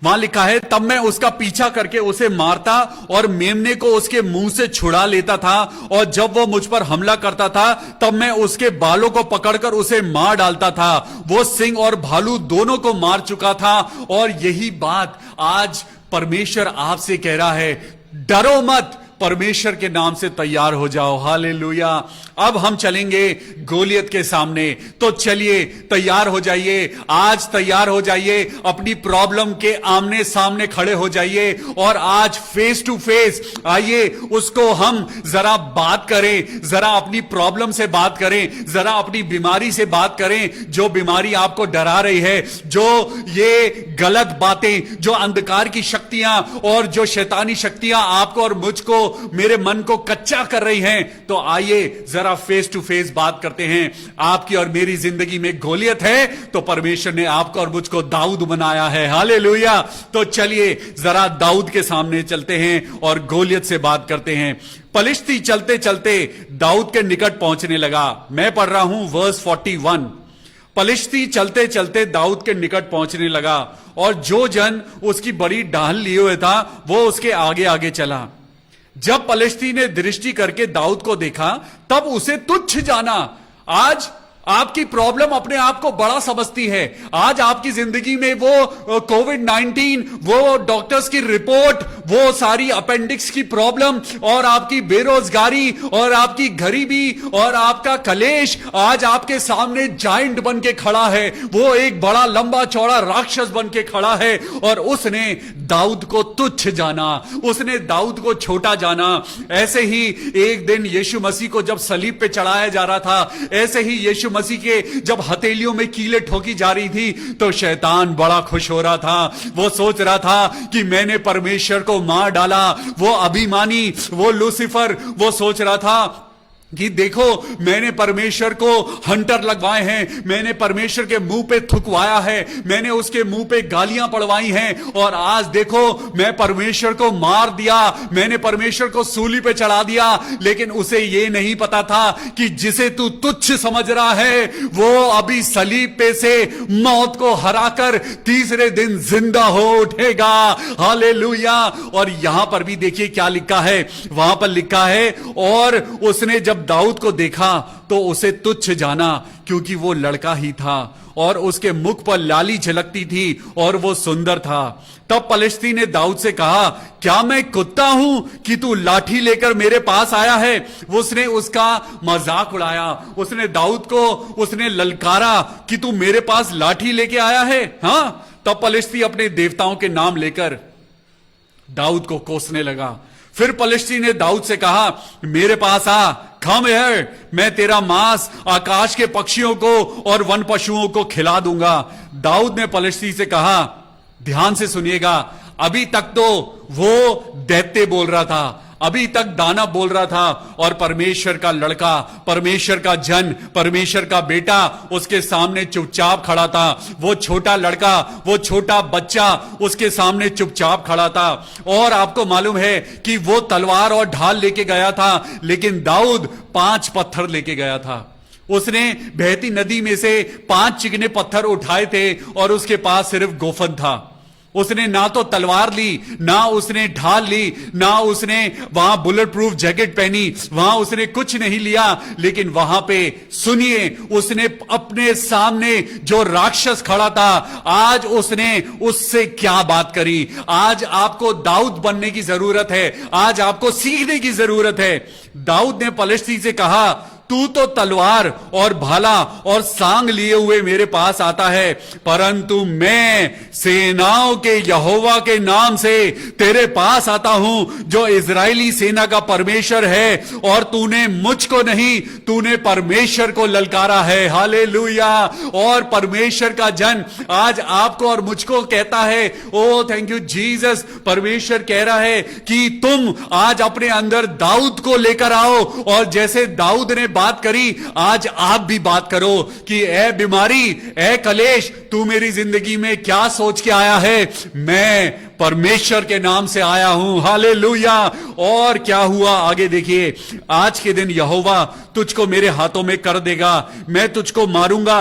वहां लिखा है, तब मैं उसका पीछा करके उसे मारता और मेमने को उसके मुंह से छुड़ा लेता था, और जब वो मुझ पर हमला करता था तब मैं उसके बालों को पकड़कर उसे मार डालता था। वो सिंह और भालू दोनों को मार चुका था। और यही बात आज परमेश्वर आपसे कह रहा है, डरो मत, परमेश्वर के नाम से तैयार हो जाओ। हालेलुया। अब हम चलेंगे गोलियत के सामने, तो चलिए तैयार हो जाइए, आज तैयार हो जाइए, अपनी प्रॉब्लम के आमने सामने खड़े हो जाइए और आज फेस टू फेस आइए, उसको हम जरा बात करें, जरा अपनी प्रॉब्लम से बात करें, जरा अपनी बीमारी से बात करें, जो बीमारी आपको डरा रही है, जो ये गलत बातें, जो अंधकार की शक्तियां और जो शैतानी शक्तियां आपको और मुझको, मेरे मन को कच्चा कर रही हैं, तो आइए जरा फेस टू फेस बात करते हैं। आपकी और मेरी जिंदगी में गोलियत है तो परमेश्वर ने आपको और मुझको दाऊद बनाया है। हालेलुया। तो चलिए जरा दाऊद के सामने चलते हैं और गोलियत से बात करते हैं। पलिश्ती चलते चलते दाऊद के निकट पहुंचने लगा। मैं पढ़ रहा हूं वर्स 41। पलिश्ती चलते चलते दाऊद के निकट पहुंचने लगा और जो जन उसकी बड़ी ढाल लिए हुए था वो उसके आगे आगे चला। जब पलिश्ती ने दृष्टि करके दाऊद को देखा तब उसे तुच्छ जाना। आज आपकी प्रॉब्लम अपने आप को बड़ा समझती है। आज आपकी जिंदगी में वो कोविड-19, वो डॉक्टर्स की रिपोर्ट, वो सारी अपेंडिक्स की प्रॉब्लम और आपकी बेरोजगारी और आपकी गरीबी और आपका कलेश आज आपके सामने जाइंट बन के खड़ा है। वो एक बड़ा लंबा चौड़ा राक्षस बन के खड़ा है और उसने दाऊद को तुच्छ जाना, उसने दाऊद को छोटा जाना। ऐसे ही एक दिन यीशु मसीह को जब सलीब पे चढ़ाया जा रहा था, ऐसे ही यीशु मसीह के जब हथेलियों में कीलें ठोकी जा रही थी, तो शैतान बड़ा खुश हो रहा था। वो सोच रहा था कि मैंने परमेश्वर को मार डाला। वो अभिमानी, वो लूसीफर, वो सोच रहा था कि देखो मैंने परमेश्वर को हंटर लगवाए हैं, मैंने परमेश्वर के मुंह पे थुकवाया है, मैंने उसके मुंह पे गालियां पड़वाई हैं और आज देखो मैं परमेश्वर को मार दिया, मैंने परमेश्वर को सूली पे चढ़ा दिया। लेकिन उसे ये नहीं पता था कि जिसे तू तुच्छ समझ रहा है वो अभी सलीब पे से मौत को हराकर तीसरे दिन जिंदा हो उठेगा। हालेलुया। और यहां पर भी देखिए क्या लिखा है, वहां पर लिखा है और उसने जब दाऊद को देखा तो उसे तुच्छ जाना, क्योंकि वो लड़का ही था और उसके मुख पर लाली झलकती थी और वो सुंदर था। तब पलिश्ती ने दाऊद से कहा, क्या मैं कुत्ता हूं कि तू लाठी लेकर मेरे पास आया है? उसने उसका मजाक उड़ाया, उसने दाऊद को उसने ललकारा कि तू मेरे पास लाठी लेके आया है। हां, तब पलिश्ती अपने देवताओं के नाम लेकर दाऊद को कोसने लगा। फिर पलिश्ती ने दाऊद से कहा, मेरे पास आ, कम हियर, मैं तेरा मांस आकाश के पक्षियों को और वन पशुओं को खिला दूंगा। दाऊद ने पलिश्ती से कहा, ध्यान से सुनिएगा, अभी तक तो वो दैत्य बोल रहा था, अभी तक दानव बोल रहा था और परमेश्वर का लड़का, परमेश्वर का जन, परमेश्वर का बेटा उसके सामने चुपचाप खड़ा था। वो छोटा लड़का, वो छोटा बच्चा उसके सामने चुपचाप खड़ा था। और आपको मालूम है कि वो तलवार और ढाल लेके गया था, लेकिन दाऊद 5 पत्थर लेके गया था। उसने बहती नदी में से 5 चिकने पत्थर उठाए थे और उसके पास सिर्फ गोफन था। उसने ना तो तलवार ली, ना उसने ढाल ली, ना उसने वहां बुलेट प्रूफ जैकेट पहनी, वहां उसने कुछ नहीं लिया। लेकिन वहां पे सुनिए, उसने अपने सामने जो राक्षस खड़ा था, आज उसने उससे क्या बात करी। आज आपको दाऊद बनने की जरूरत है, आज आपको सीखने की जरूरत है। दाऊद ने पलिश्ती से कहा, तू तो तलवार और भाला और सांग लिए हुए मेरे पास आता है, परंतु मैं सेनाओं के यहोवा के नाम से तेरे पास आता हूं, जो इजरायली सेना का परमेश्वर है। और तूने मुझको नहीं, तूने परमेश्वर को ललकारा है। हालेलुया। और परमेश्वर का जन आज आपको और मुझको कहता है, ओ थैंक यू जीसस, परमेश्वर कह रहा है कि तुम आज अपने अंदर दाऊद को लेकर आओ। और जैसे दाऊद ने बात करी, आज आप भी बात करो कि ए बीमारी, ए कलेश, तू मेरी जिंदगी में क्या सोच के आया है? मैं परमेश्वर के नाम से आया हूं। हालेलुया। और क्या हुआ आगे देखिए, आज के दिन यहोवा तुझको मेरे हाथों में कर देगा, मैं तुझको मारूंगा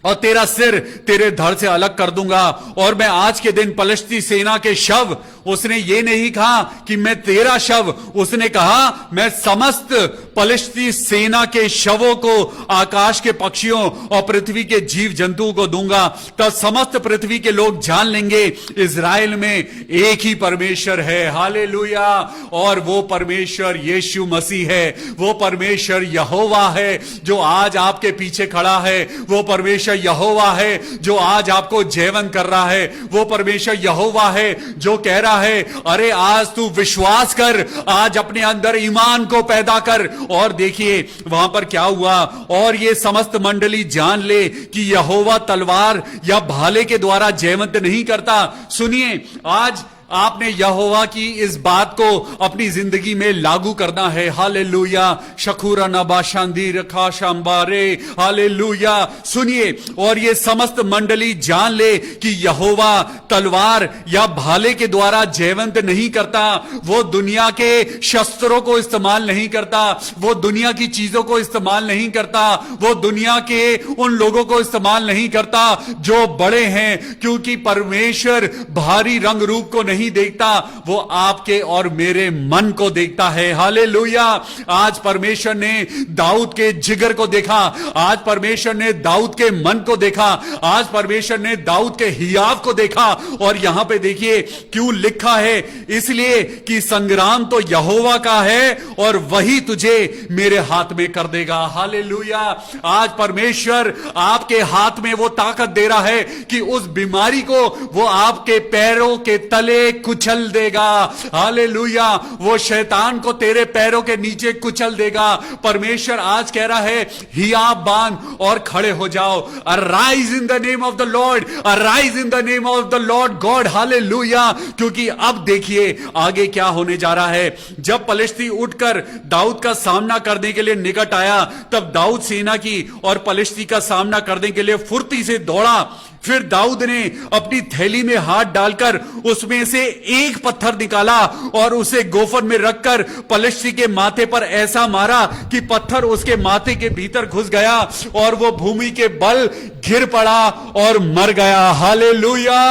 और तेरा सिर तेरे धड़ से अलग कर दूंगा। और मैं आज के दिन पलिश्ती सेना के शव, उसने ये नहीं कहा कि मैं तेरा शव, उसने कहा मैं समस्त पलिश्ती सेना के शवों को आकाश के पक्षियों और पृथ्वी के जीव जंतुओं को दूंगा। तब समस्त पृथ्वी के लोग जान लेंगे इजराइल में एक ही परमेश्वर है। हालेलुया। और वो परमेश्वर यीशु मसीह है, वो परमेश्वर यहोवा है जो आज आपके पीछे खड़ा है, वो परमेश्वर यहोवा है जो आज आपको जीवन कर रहा है, वो परमेश्वर यहोवा है जो कह रहा है, अरे आज तू विश्वास कर, आज अपने अंदर ईमान को पैदा कर। और देखिए वहां पर क्या हुआ, और ये समस्त मंडली जान ले कि यहोवा तलवार या भाले के द्वारा जयवंत नहीं करता। सुनिए, आज आपने यहोवा की इस बात को अपनी जिंदगी में लागू करना है। हालेलुया। शकुरा नबा शांदी रखा शाम्बारे। हालेलुया। सुनिए, और ये समस्त मंडली जान ले कि यहोवा तलवार या भाले के द्वारा जयवंत नहीं करता। वो दुनिया के शस्त्रों को इस्तेमाल नहीं करता, वो दुनिया की चीजों को इस्तेमाल नहीं करता, वो दुनिया के उन लोगों को इस्तेमाल नहीं करता जो बड़े हैं, क्योंकि परमेश्वर भारी रंग रूप को नहीं देखता, वो आपके और मेरे मन को देखता है। हालेलुया। आज परमेश्वर ने दाऊद के जिगर को देखा, आज परमेश्वर ने दाऊद के मन को देखा, आज परमेश्वर ने दाऊद के हियाव को देखा। और यहां पे देखिए क्यों लिखा है, इसलिए कि संग्राम तो यहोवा का है और वही तुझे मेरे हाथ में कर देगा। हालेलुया। आज परमेश्वर आपके हाथ में वो ताकत दे रहा है कि उस बीमारी को वो आपके पैरों के तले कुचल देगा। हालेलुया। वो शैतान को तेरे पैरों के नीचे कुचल देगा। परमेश्वर आज कह रहा है, हियाव बांध और खड़े हो जाओ। Arise in the name of the Lord, arise in the name of the Lord God. Hallelujah. क्योंकि अब देखिए आगे क्या होने जा रहा है। जब पलिश्ती उठकर दाऊद का सामना करने के लिए निकट आया, तब दाऊद सेना की और पलिश्ती का सामना करने के लिए फुर्ती से दौड़ा। फिर दाऊद ने अपनी थैली में हाथ डालकर उसमें से एक पत्थर निकाला और उसे गोफन में रखकर पलिश्ती के माथे पर ऐसा मारा कि पत्थर उसके माथे के भीतर घुस गया और वो भूमि के बल गिर पड़ा और मर गया। हालेलुया।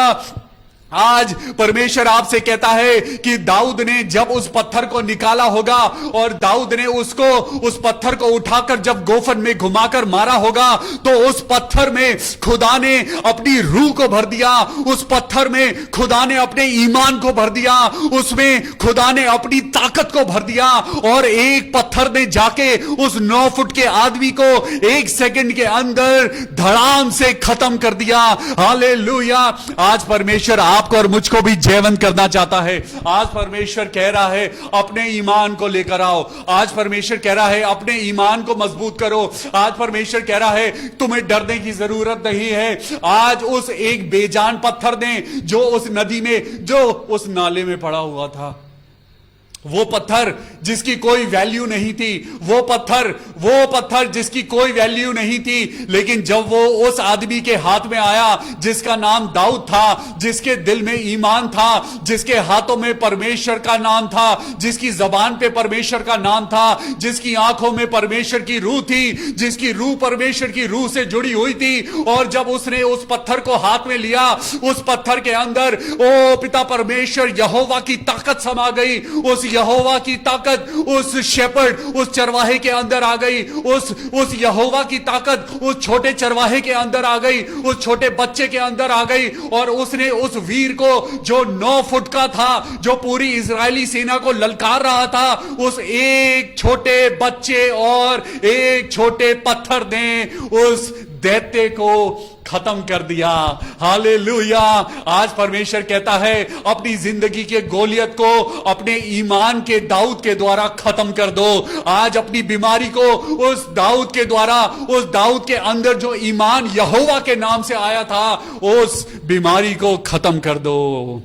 आज परमेश्वर आपसे कहता है कि दाऊद ने जब उस पत्थर को निकाला होगा और दाऊद ने उसको उस पत्थर को उठाकर जब गोफन में घुमाकर मारा होगा, तो उस पत्थर में खुदा ने अपनी रूह को भर दिया, उस पत्थर में खुदा ने अपने ईमान को भर दिया, उसमें खुदा ने अपनी ताकत को भर दिया। और एक पत्थर ने जाके उस 9 फुट के आदमी को 1 सेकंड के अंदर धड़ाम से खत्म कर दिया। हालेलुया। आज परमेश्वर आपको और मुझको भी जयवंत करना चाहता है। आज परमेश्वर कह रहा है अपने ईमान को लेकर आओ। आज परमेश्वर कह रहा है अपने ईमान को मजबूत करो। आज परमेश्वर कह रहा है तुम्हें डरने की जरूरत नहीं है। आज उस एक बेजान पत्थर ने जो उस नदी में, जो उस नाले में पड़ा हुआ था, वो पत्थर जिसकी कोई वैल्यू नहीं थी, वो पत्थर जिसकी कोई वैल्यू नहीं थी, लेकिन जब वो उस आदमी के हाथ में आया जिसका नाम दाऊद था, जिसके दिल में ईमान था, जिसके हाथों में परमेश्वर का नाम था, जिसकी जबान पे परमेश्वर का नाम था, जिसकी आंखों में परमेश्वर की रूह थी, जिसकी रूह परमेश्वर की रूह से जुड़ी हुई थी, और जब उसने उस पत्थर को हाथ में लिया, उस पत्थर के अंदर ओ पिता परमेश्वर यहोवा की ताकत समा गई। उस यहोवा की ताकत उस शेपर्ड, उस चरवाहे के अंदर आ गई। उस यहोवा की ताकत उस छोटे चरवाहे के अंदर आ गई, उस छोटे बच्चे के अंदर आ गई। और उसने उस वीर को जो 9 फुट का था, जो पूरी इजरायली सेना को ललकार रहा था, उस एक छोटे बच्चे और एक छोटे पत्थर ने उस दैत्य को खत्म कर दिया। हालेलुया। आज परमेश्वर कहता है अपनी जिंदगी के गोलियत को अपने ईमान के दाऊद के द्वारा खत्म कर दो। आज अपनी बीमारी को उस दाऊद के द्वारा, उस दाऊद के अंदर जो ईमान यहोवा के नाम से आया था, उस बीमारी को खत्म कर दो।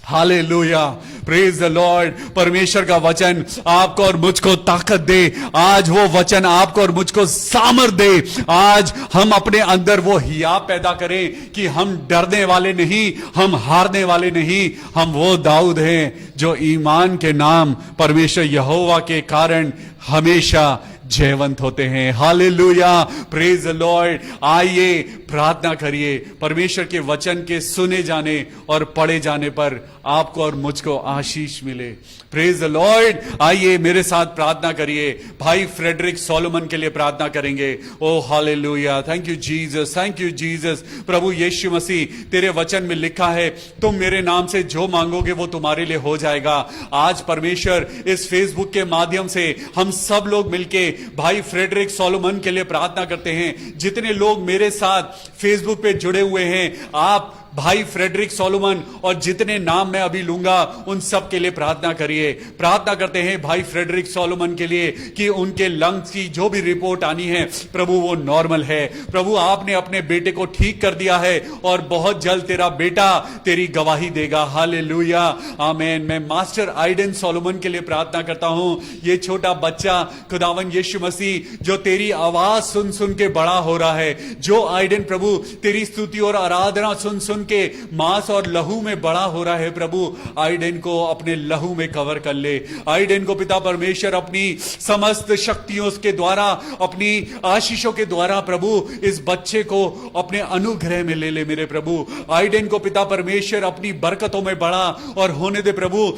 हालेलुया। Praise the Lord. परमेश्वर का वचन आपको और मुझको ताकत दे। आज वो वचन आपको और मुझको सामर्थ दे। आज हम अपने अंदर वो हियाव पैदा करें कि हम डरने वाले नहीं, हम हारने वाले नहीं। हम वो दाऊद हैं जो ईमान के नाम परमेश्वर यहोवा के कारण हमेशा जयवंत होते हैं। हालेलुया। Praise the Lord. आइए प्रार्थना करिए। परमेश्वर के वचन के सुने जाने और पढ़े जाने पर आपको और मुझको आशीष मिले। Praise the Lord. आइए मेरे साथ प्रार्थना करिए। भाई फ्रेडरिक सोलोमन के लिए प्रार्थना करेंगे। Oh hallelujah. Thank you Jesus, thank you Jesus. प्रभु यीशु मसीह, तेरे वचन में लिखा है तुम मेरे नाम से जो मांगोगे वो तुम्हारे लिए हो जाएगा। आज परमेश्वर इस फेसबुक के माध्यम से हम सब लोग मिलके भाई फ्रेडरिक सोलोमन के लिए प्रार्थना करते हैं। जितने लोग मेरे साथ फेसबुक पे जुड़े हुए हैं, आप भाई फ्रेडरिक सोलोमन और जितने नाम मैं अभी लूंगा उन सब के लिए प्रार्थना करिए। प्रार्थना करते हैं भाई फ्रेडरिक सोलोमन के लिए कि उनके लंग्स की जो भी रिपोर्ट आनी है प्रभु वो नॉर्मल है। प्रभु आपने अपने बेटे को ठीक कर दिया है और बहुत जल्द तेरा बेटा तेरी गवाही देगा। हालेलुया। आमीन। मैं मास्टर आइडन सोलोमन के लिए प्रार्थना करता हूं। ये छोटा बच्चा खुदावन यीशु मसीह जो तेरी आवाज सुन सुन के बड़ा हो रहा है, जो आइडन प्रभु तेरी स्तुति और आराधना सुन सुन के मांस और लहू में बड़ा हो रहा है प्रभु, आइडेन को अपने लहू में कवर कर ले। आइडेन को पिता परमेश्वर अपनी समस्त शक्तियों के द्वारा, अपनी आशीषों के द्वारा प्रभु इस बच्चे को अपने अनुग्रह में ले ले मेरे प्रभु। आइडेन को पिता परमेश्वर अपनी बरकतों में बड़ा और होने दे प्रभु।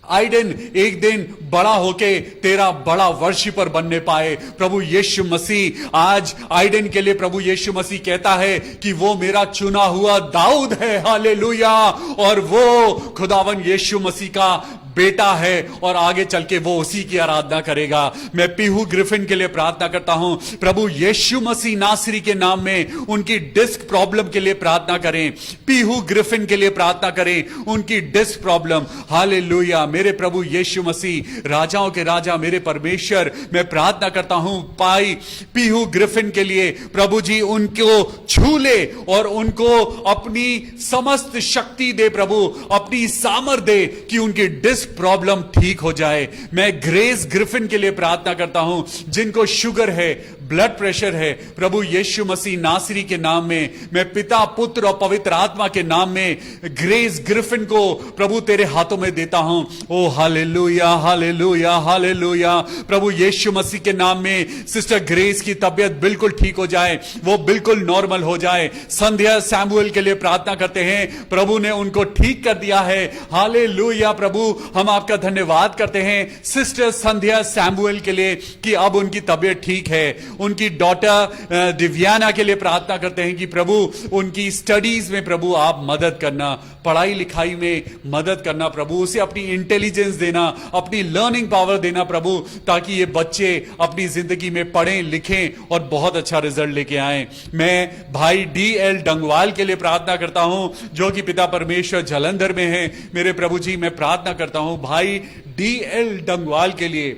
आइडेन एक दिन बड़ा होके तेरा बड़ा वर्शिपर बनने पाए प्रभु यीशु मसीह। आज आइडेन के लिए प्रभु यीशु मसीह कहता है कि वो मेरा चुना हुआ दाऊद है, हालेलुया, और वो खुदावन यीशु मसीह का बेटा है और आगे चल के वो उसी की आराधना करेगा। मैं पीहू ग्रिफिन के लिए प्रार्थना करता हूं प्रभु यीशु मसीह नासरी के नाम में, उनकी डिस्क प्रॉब्लम के लिए प्रार्थना करें। पीहू ग्रिफिन के लिए प्रार्थना करें, उनकी डिस्क प्रॉब्लम, हालेलुया। मेरे प्रभु यीशु मसीह, राजाओं के राजा, मेरे परमेश्वर, मैं प्रार्थना करता हूं पाई पीहू ग्रिफिन के लिए प्रभु जी, उनको छू ले और उनको अपनी समस्त शक्ति दे प्रभु, अपनी सामर्थ दे कि उनकी डिस्क प्रॉब्लम ठीक हो जाए। मैं ग्रेस ग्रिफिन के लिए प्रार्थना करता हूं, जिनको शुगर है, ब्लड प्रेशर है, प्रभु यीशु मसीह नासरी के नाम में, मैं पिता, पुत्र और पवित्र आत्मा के नाम में ग्रेस ग्रिफिन को प्रभु तेरे हाथों में देता हूं। ओ हालेलुया, हालेलुया, हालेलुया। प्रभु यीशु मसीह के नाम में सिस्टर ग्रेस की तबीयत बिल्कुल ठीक हो जाए, वो बिल्कुल नॉर्मल हो जाए। संध्या सैमुअल के लिए प्रार्थना करते हैं, प्रभु ने उनको ठीक कर दिया है, हालेलुया। प्रभु हम आपका धन्यवाद करते हैं सिस्टर संध्या सैमुअल के लिए कि अब उनकी तबीयत ठीक है। उनकी डॉटर दिव्याना के लिए प्रार्थना करते हैं कि प्रभु उनकी स्टडीज में प्रभु आप मदद करना, पढ़ाई लिखाई में मदद करना प्रभु, उसे अपनी इंटेलिजेंस देना, अपनी लर्निंग पावर देना प्रभु, ताकि ये बच्चे अपनी जिंदगी में पढ़ें लिखें और बहुत अच्छा रिजल्ट लेके आए। मैं भाई DL डंगवाल के लिए प्रार्थना करता हूं, जो कि पिता परमेश्वर जलंधर में है। मेरे प्रभु जी, मैं प्रार्थना करता हूं भाई DL डंगवाल के लिए।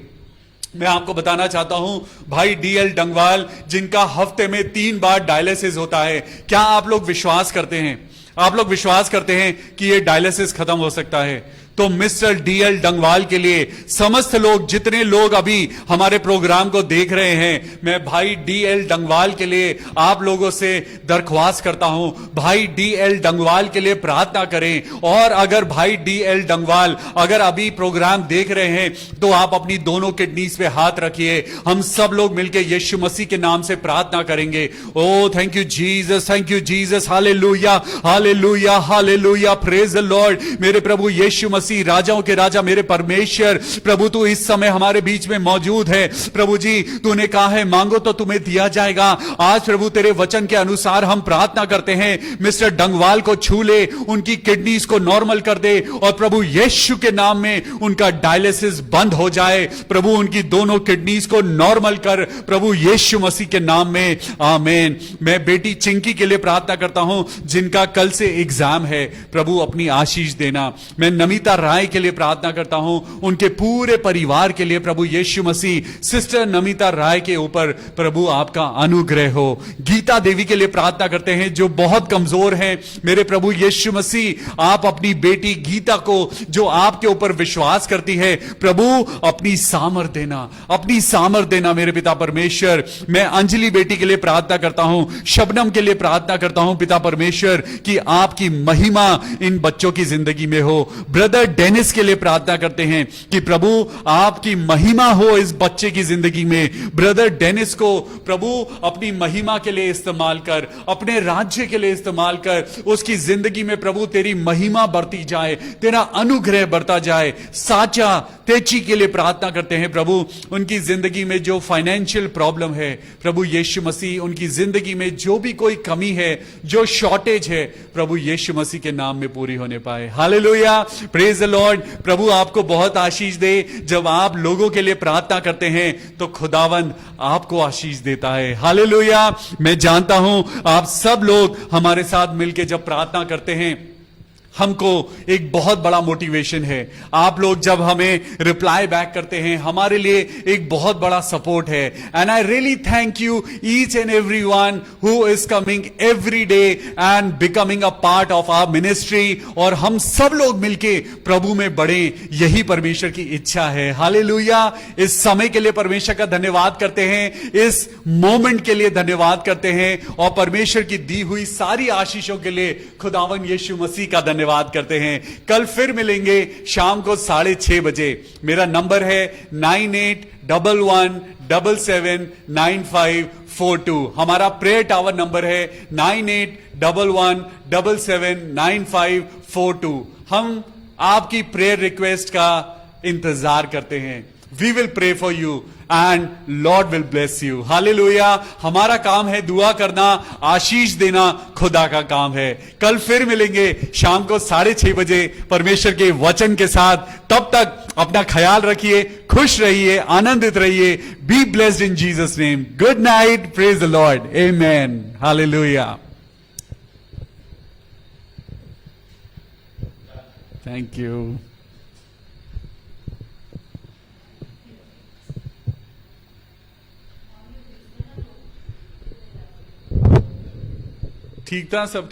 मैं आपको बताना चाहता हूं भाई DL डंगवाल, जिनका हफ्ते में 3 बार डायलिसिस होता है। क्या आप लोग विश्वास करते हैं, आप लोग विश्वास करते हैं कि यह डायलिसिस खत्म हो सकता है? तो मिस्टर DL डंगवाल के लिए, समस्त लोग, जितने लोग अभी हमारे प्रोग्राम को देख रहे हैं, मैं भाई DL डंगवाल के लिए आप लोगों से दरख्वास्त करता हूं, भाई DL डंगवाल के लिए प्रार्थना करें। और अगर भाई DL डंगवाल अगर अभी प्रोग्राम देख रहे हैं तो आप अपनी दोनों किडनीज पे हाथ रखिए, हम सब लोग मिलकर यीशु मसीह के नाम से प्रार्थना करेंगे। Oh thank you Jesus, thank you Jesus, hallelujah, hallelujah, hallelujah, praise the Lord. मेरे प्रभु यीशु मसीह, राजाओं के राजा, मेरे परमेश्वर, प्रभु तू इस समय हमारे बीच में मौजूद है। प्रभु जी, तूने कहा है मांगो तो तुम्हें दिया जाएगा। आज प्रभु तेरे वचन के अनुसार हम प्रार्थना करते हैं, मिस्टर डंगवाल को छू ले, उनकी किडनीज को नॉर्मल कर दे और प्रभु यीशु के नाम में उनका डायलिसिस बंद हो जाए। प्रभु उनकी दोनों किडनीज को नॉर्मल कर, प्रभु यीशु मसीह के नाम में, आमीन। मैं बेटी चिंकी के लिए प्रार्थना करता हूं, जिनका कल से एग्जाम है, प्रभु अपनी आशीष देना। मैं नमिता राय के लिए प्रार्थना करता हूं, उनके पूरे परिवार के लिए प्रभु यीशु मसीह, सिस्टर नमिता राय के ऊपर प्रभु आपका अनुग्रह हो। गीता देवी के लिए प्रार्थना करते हैं, जो बहुत कमजोर हैं, मेरे प्रभु यीशु मसीह, आप अपनी बेटी गीता को, जो आपके ऊपर विश्वास करती है, प्रभु अपनी सामर्थ देना, अपनी सामर्थ देना मेरे पिता परमेश्वर। मैं अंजलि बेटी के लिए प्रार्थना करता हूं, शबनम के लिए प्रार्थना करता हूं पिता परमेश्वर, कि आपकी महिमा इन बच्चों की जिंदगी में हो। ब्रदर डेनिस के लिए प्रार्थना करते हैं कि प्रभु आपकी महिमा हो इस बच्चे की जिंदगी में। ब्रदर डेनिस को प्रभु अपनी महिमा के लिए इस्तेमाल कर, अपने राज्य के लिए इस्तेमाल कर, उसकी जिंदगी में प्रभु तेरी महिमा बढ़ती जाए, तेरा अनुग्रह बढ़ता जाए। साचा तेची के लिए प्रार्थना करते हैं प्रभु, उनकी जिंदगी में जो फाइनेंशियल प्रॉब्लम है, प्रभु यीशु मसीह उनकी जिंदगी में जो भी कोई कमी है, जो शॉर्टेज है, प्रभु यीशु मसीह के नाम में पूरी होने पाए। Hallelujah, praise the Lord. प्रभु आपको बहुत आशीष दे। जब आप लोगों के लिए प्रार्थना करते हैं तो खुदावंद आपको आशीष देता है। हालेलुया। मैं जानता हूं आप सब लोग हमारे साथ मिलकर जब प्रार्थना करते हैं, हमको एक बहुत बड़ा मोटिवेशन है। आप लोग जब हमें रिप्लाई बैक करते हैं, हमारे लिए एक बहुत बड़ा सपोर्ट है। And I really thank you each and every one who is coming every day and becoming a part of our ministry. और हम सब लोग मिलके प्रभु में बढ़े, यही परमेश्वर की इच्छा है। हालेलुया। इस समय के लिए परमेश्वर का धन्यवाद करते हैं, इस मोमेंट के लिए धन्यवाद करते हैं, और परमेश्वर की दी हुई सारी आशीषों के लिए खुदावन यीशु मसीह का धन्यवाद करते हैं। कल फिर मिलेंगे शाम को 6:30 बजे। मेरा नंबर है 9811779542। हमारा प्रेयर टावर नंबर है 9811779542। हम आपकी प्रेयर रिक्वेस्ट का इंतजार करते हैं। We will pray for you and Lord will bless you. Hallelujah. हमारा काम है दुआ करना, आशीष देना खुदा का काम है। कल फिर मिलेंगे शाम को 6:30 बजे परमेश्वर के वचन के साथ। तब तक अपना ख्याल रखिए, खुश रहिए, आनंदित रहिए। Be blessed in Jesus name. Good night. Praise the Lord. Amen. Hallelujah. Thank you. ठीक था सब ठीक।